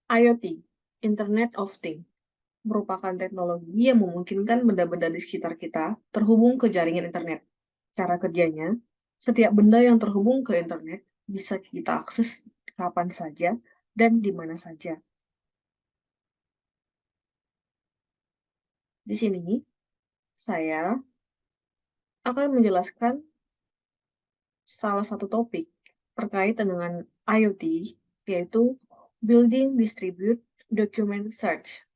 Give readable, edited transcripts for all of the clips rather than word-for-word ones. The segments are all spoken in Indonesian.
IoT, Internet of Things, merupakan teknologi yang memungkinkan benda-benda di sekitar kita terhubung ke jaringan internet. Cara kerjanya, setiap benda yang terhubung ke internet bisa kita akses kapan saja dan di mana saja. Di sini, saya akan menjelaskan salah satu topik terkait dengan IoT, yaitu Building Distribute Document Search,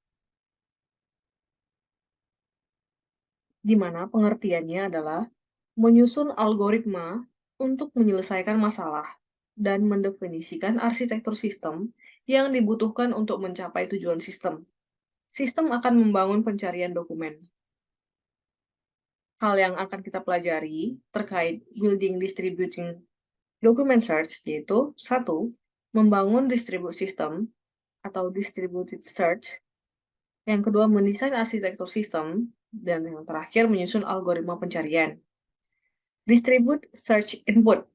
di mana pengertiannya adalah menyusun algoritma untuk menyelesaikan masalah dan mendefinisikan arsitektur sistem yang dibutuhkan untuk mencapai tujuan sistem. Sistem akan membangun pencarian dokumen. Hal yang akan kita pelajari terkait building distributing document search yaitu 1. Membangun distributed system atau distributed search. Yang kedua, mendesain arsitektur sistem. Dan yang terakhir, menyusun algoritma pencarian. Distribute search input.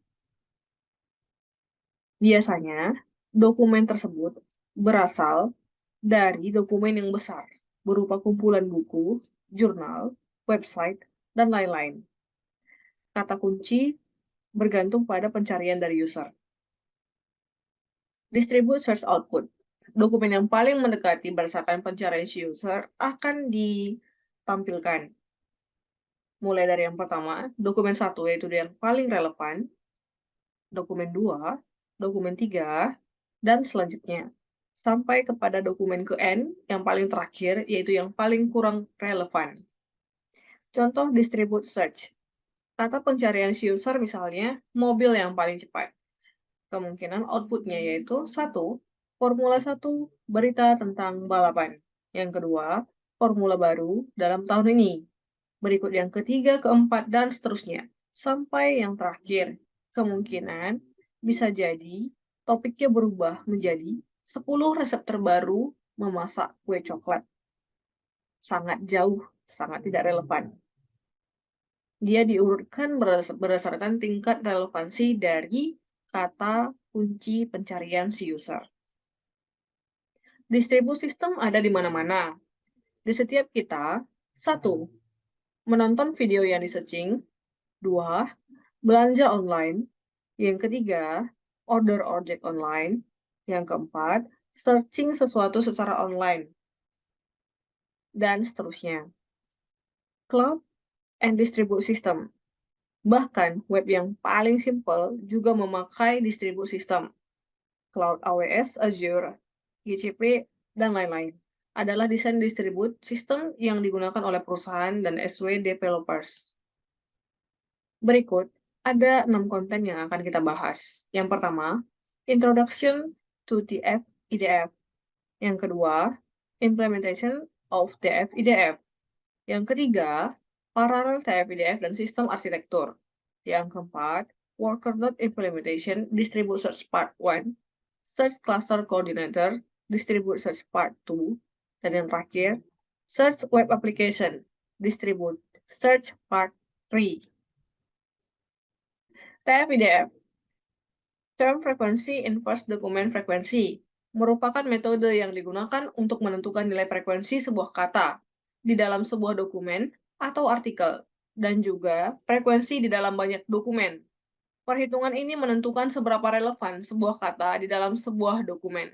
Biasanya, dokumen tersebut berasal dari dokumen yang besar, berupa kumpulan buku, jurnal, website, dan lain-lain. Kata kunci bergantung pada pencarian dari user. Distribute search output. Dokumen yang paling mendekati berdasarkan pencarian si user akan ditampilkan. Mulai dari yang pertama, dokumen 1 yaitu yang paling relevan, dokumen 2, dokumen 3, dan selanjutnya. Sampai kepada dokumen ke N yang paling terakhir yaitu yang paling kurang relevan. Contoh distribute search. Kata pencarian si user misalnya mobil yang paling cepat. Kemungkinan outputnya yaitu 1. Formula 1 berita tentang balapan. Yang kedua, formula baru dalam tahun ini. Berikut yang ketiga, keempat, dan seterusnya. Sampai yang terakhir. Kemungkinan bisa jadi topiknya berubah menjadi 10 resep terbaru memasak kue coklat. Sangat jauh, sangat tidak relevan. Dia diurutkan berdasarkan tingkat relevansi dari kata kunci pencarian si user. Distribusi sistem ada di mana-mana. Di setiap kita, 1. Menonton video yang di-searching. 2. Belanja online. Yang ketiga, order ojek online. Yang keempat, searching sesuatu secara online. Dan seterusnya. Cloud and Distribute System. Bahkan, web yang paling simpel juga memakai distribute system. Cloud AWS, Azure, GCP, dan lain-lain adalah desain distribute system yang digunakan oleh perusahaan dan SW developers. Berikut ada 6 konten yang akan kita bahas. Yang pertama, Introduction to TF-IDF. Yang kedua, Implementation of TF-IDF. Yang ketiga, Parallel TF-IDF dan Sistem Arsitektur. Yang keempat, Worker Node Implementation Distribute Search Part 1, Search Cluster Coordinator Distribute Search Part 2, dan yang terakhir, Search Web Application Distribute Search Part 3. TF-IDF, Term Frequency Inverse Document Frequency, merupakan metode yang digunakan untuk menentukan nilai frekuensi sebuah kata di dalam sebuah dokumen atau artikel, dan juga frekuensi di dalam banyak dokumen. Perhitungan ini menentukan seberapa relevan sebuah kata di dalam sebuah dokumen.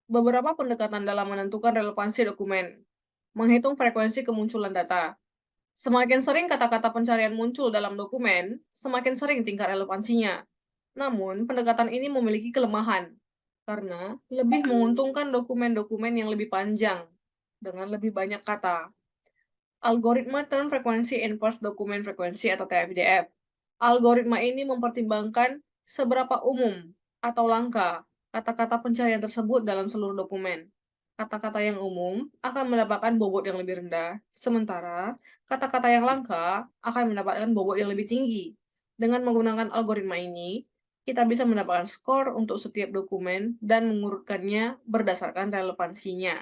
Beberapa pendekatan dalam menentukan relevansi dokumen. Menghitung frekuensi kemunculan data. Semakin sering kata-kata pencarian muncul dalam dokumen, semakin sering tingkat relevansinya. Namun, pendekatan ini memiliki kelemahan, karena lebih menguntungkan dokumen-dokumen yang lebih panjang, dengan lebih banyak kata. Algoritma Term Frequency Inverse Document Frequency atau TF-IDF. Algoritma ini mempertimbangkan seberapa umum atau langka kata-kata pencarian tersebut dalam seluruh dokumen. Kata-kata yang umum akan mendapatkan bobot yang lebih rendah, sementara kata-kata yang langka akan mendapatkan bobot yang lebih tinggi. Dengan menggunakan algoritma ini, kita bisa mendapatkan skor untuk setiap dokumen dan mengurutkannya berdasarkan relevansinya.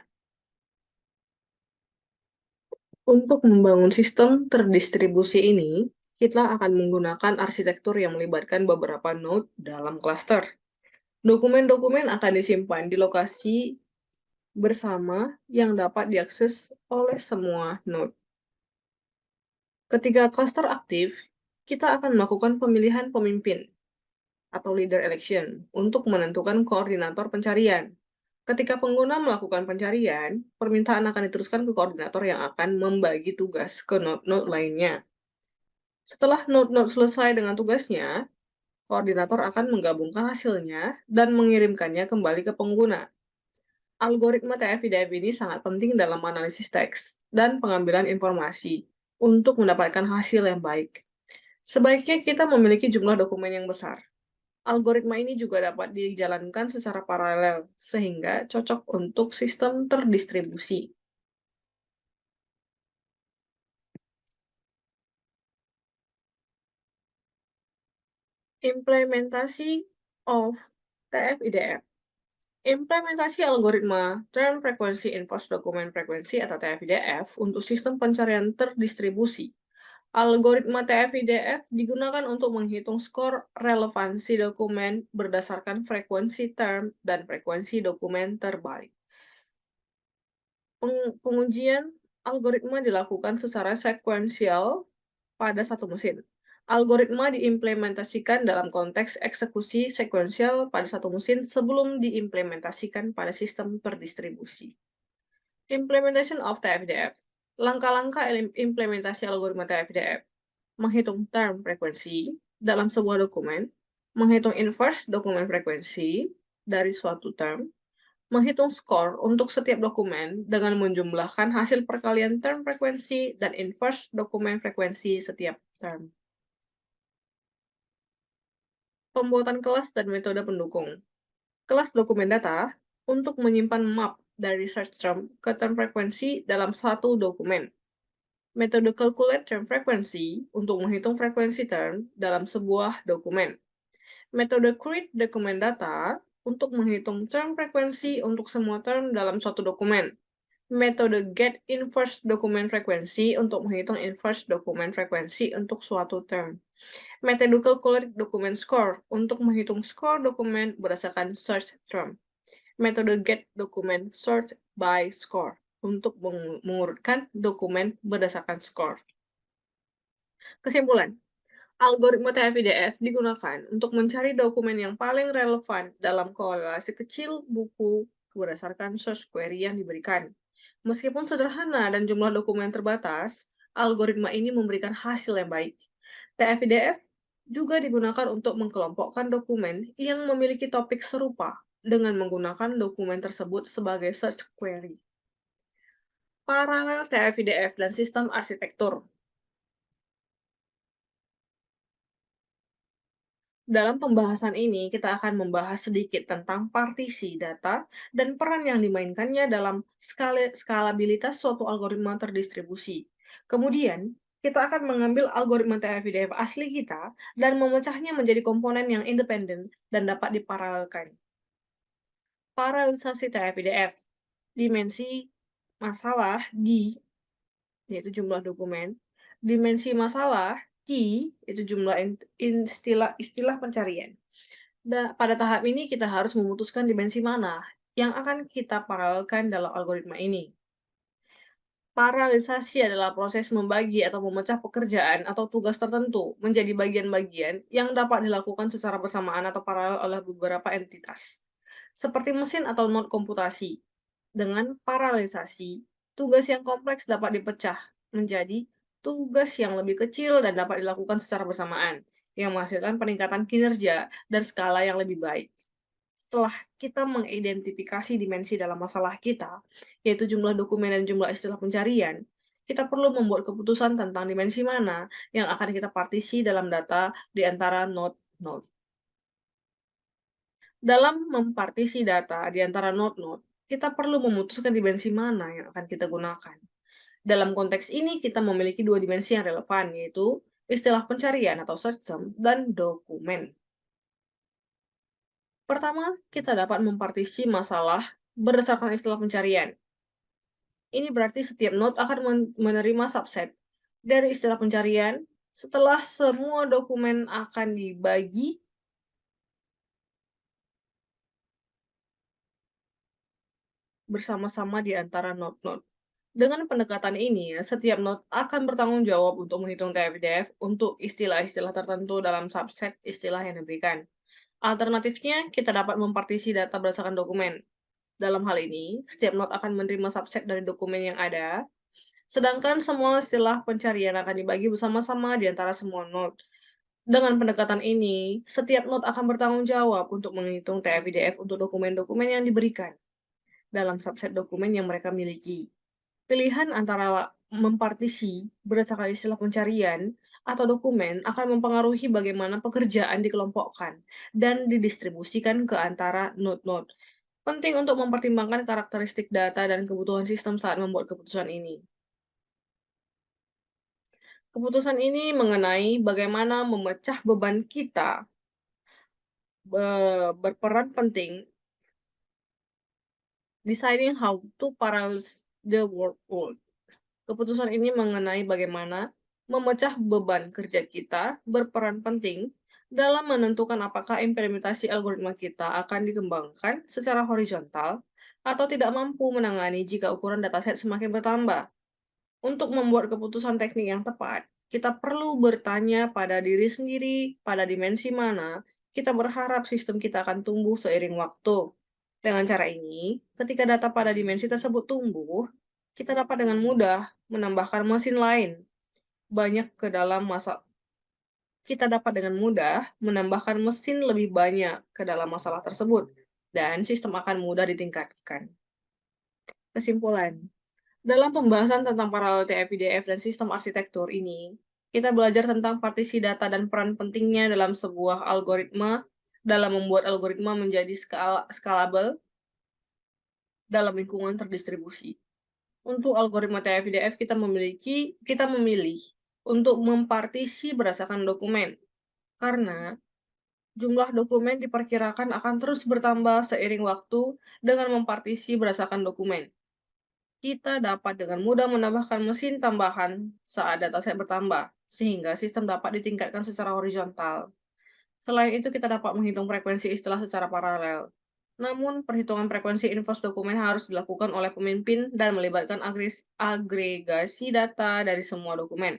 Untuk membangun sistem terdistribusi ini, kita akan menggunakan arsitektur yang melibatkan beberapa node dalam cluster. Dokumen-dokumen akan disimpan di lokasi bersama yang dapat diakses oleh semua node. Ketika cluster aktif, kita akan melakukan pemilihan pemimpin atau leader election untuk menentukan koordinator pencarian. Ketika pengguna melakukan pencarian, permintaan akan diteruskan ke koordinator yang akan membagi tugas ke node-node lainnya. Setelah node-node selesai dengan tugasnya, koordinator akan menggabungkan hasilnya dan mengirimkannya kembali ke pengguna. Algoritma TF-IDF ini sangat penting dalam analisis teks dan pengambilan informasi untuk mendapatkan hasil yang baik. Sebaiknya kita memiliki jumlah dokumen yang besar. Algoritma ini juga dapat dijalankan secara paralel, sehingga cocok untuk sistem terdistribusi. Implementasi of TF-IDF. Implementasi algoritma Turn Frequency Inverse Document Frequency atau TF-IDF untuk sistem pencarian terdistribusi. Algoritma TF-IDF digunakan untuk menghitung skor relevansi dokumen berdasarkan frekuensi term dan frekuensi dokumen terbalik. Pengujian algoritma dilakukan secara sekuensial pada satu mesin. Algoritma diimplementasikan dalam konteks eksekusi sekuensial pada satu mesin sebelum diimplementasikan pada sistem terdistribusi. Implementation of TF-IDF. Langkah-langkah implementasi algoritma TF-IDF. Menghitung term frekuensi dalam sebuah dokumen, menghitung inverse dokumen frekuensi dari suatu term, menghitung skor untuk setiap dokumen dengan menjumlahkan hasil perkalian term frekuensi dan inverse dokumen frekuensi setiap term. Pembuatan kelas dan metode pendukung. Kelas dokumen data untuk menyimpan map dari search term ke term frekuensi dalam satu dokumen. Metode calculate term frequency untuk menghitung frekuensi term dalam sebuah dokumen. Metode create dokumen data untuk menghitung term frekuensi untuk semua term dalam suatu dokumen. Metode get inverse dokumen frekuensi untuk menghitung inverse dokumen frekuensi untuk suatu term. Metode calculate dokumen score untuk menghitung skor dokumen berdasarkan search term. Metode get dokumen sort by score untuk mengurutkan dokumen berdasarkan skor. Kesimpulan, algoritma TF-IDF digunakan untuk mencari dokumen yang paling relevan dalam korelasi kecil buku berdasarkan search query yang diberikan. Meskipun sederhana dan jumlah dokumen terbatas, algoritma ini memberikan hasil yang baik. TF-IDF juga digunakan untuk mengkelompokkan dokumen yang memiliki topik serupa dengan menggunakan dokumen tersebut sebagai search query. Paralel TF-IDF dan sistem arsitektur. Dalam pembahasan ini, kita akan membahas sedikit tentang partisi data dan peran yang dimainkannya dalam skalabilitas suatu algoritma terdistribusi. Kemudian, kita akan mengambil algoritma TF-IDF asli kita dan memecahnya menjadi komponen yang independen dan dapat diparalelkan. Paralelisasi TF-IDF. Dimensi masalah yaitu jumlah dokumen. Dimensi masalah itu jumlah istilah pencarian. Pada tahap ini kita harus memutuskan dimensi mana yang akan kita paralelkan dalam algoritma ini. Paralelisasi adalah proses membagi atau memecah pekerjaan atau tugas tertentu menjadi bagian-bagian yang dapat dilakukan secara bersamaan atau paralel oleh beberapa entitas, seperti mesin atau node komputasi. Dengan paralelisasi, tugas yang kompleks dapat dipecah menjadi tugas yang lebih kecil dan dapat dilakukan secara bersamaan, yang menghasilkan peningkatan kinerja dan skala yang lebih baik. Setelah kita mengidentifikasi dimensi dalam masalah kita, yaitu jumlah dokumen dan jumlah istilah pencarian, kita perlu membuat keputusan tentang dimensi mana yang akan kita partisi dalam data di antara node-node. Dalam mempartisi data di antara node-node, kita perlu memutuskan dimensi mana yang akan kita gunakan. Dalam konteks ini, kita memiliki dua dimensi yang relevan, yaitu istilah pencarian atau search term dan dokumen. Pertama, kita dapat mempartisi masalah berdasarkan istilah pencarian. Ini berarti setiap node akan menerima subset dari istilah pencarian setelah semua dokumen akan dibagi bersama-sama di antara node-node. Dengan pendekatan ini, setiap node akan bertanggung jawab untuk menghitung TF-DF untuk istilah-istilah tertentu dalam subset istilah yang diberikan. Alternatifnya, kita dapat mempartisi data berdasarkan dokumen. Dalam hal ini, setiap node akan menerima subset dari dokumen yang ada, sedangkan semua istilah pencarian akan dibagi bersama-sama di antara semua node. Dengan pendekatan ini, setiap node akan bertanggung jawab untuk menghitung TF-IDF untuk dokumen-dokumen yang diberikan dalam subset dokumen yang mereka miliki. Pilihan antara mempartisi berdasarkan istilah pencarian atau dokumen akan mempengaruhi bagaimana pekerjaan dikelompokkan dan didistribusikan ke antara node-node. Penting untuk mempertimbangkan karakteristik data dan kebutuhan sistem saat membuat keputusan ini. Keputusan ini mengenai bagaimana memecah beban kita berperan penting deciding how to parallel the workload. Keputusan ini mengenai bagaimana memecah beban kerja kita berperan penting dalam menentukan apakah implementasi algoritma kita akan dikembangkan secara horizontal atau tidak mampu menangani jika ukuran dataset semakin bertambah. Untuk membuat keputusan teknik yang tepat, kita perlu bertanya pada diri sendiri pada dimensi mana kita berharap sistem kita akan tumbuh seiring waktu. Dengan cara ini, ketika data pada dimensi tersebut tumbuh, kita dapat dengan mudah menambahkan mesin lain banyak ke dalam masa kita dapat dengan mudah menambahkan mesin lebih banyak ke dalam masalah tersebut dan sistem akan mudah ditingkatkan. Kesimpulan, dalam pembahasan tentang paralel TF-IDF dan sistem arsitektur ini, kita belajar tentang partisi data dan peran pentingnya dalam sebuah algoritma dalam membuat algoritma menjadi scalable dalam lingkungan terdistribusi. Untuk algoritma TF-IDF kita memilih untuk mempartisi berdasarkan dokumen karena jumlah dokumen diperkirakan akan terus bertambah seiring waktu dengan mempartisi berdasarkan dokumen. Kita dapat dengan mudah menambahkan mesin tambahan saat dataset bertambah, sehingga sistem dapat ditingkatkan secara horizontal. Selain itu, kita dapat menghitung frekuensi istilah secara paralel. Namun, perhitungan frekuensi inverse dokumen harus dilakukan oleh pemimpin dan melibatkan agregasi data dari semua dokumen.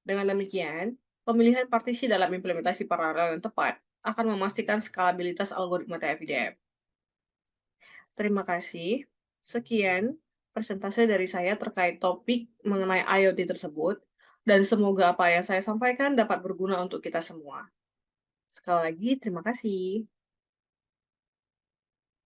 Dengan demikian, pemilihan partisi dalam implementasi paralel yang tepat akan memastikan skalabilitas algoritma TF-IDF. Terima kasih. Sekian presentasi dari saya terkait topik mengenai IoT tersebut, dan semoga apa yang saya sampaikan dapat berguna untuk kita semua. Sekali lagi, terima kasih.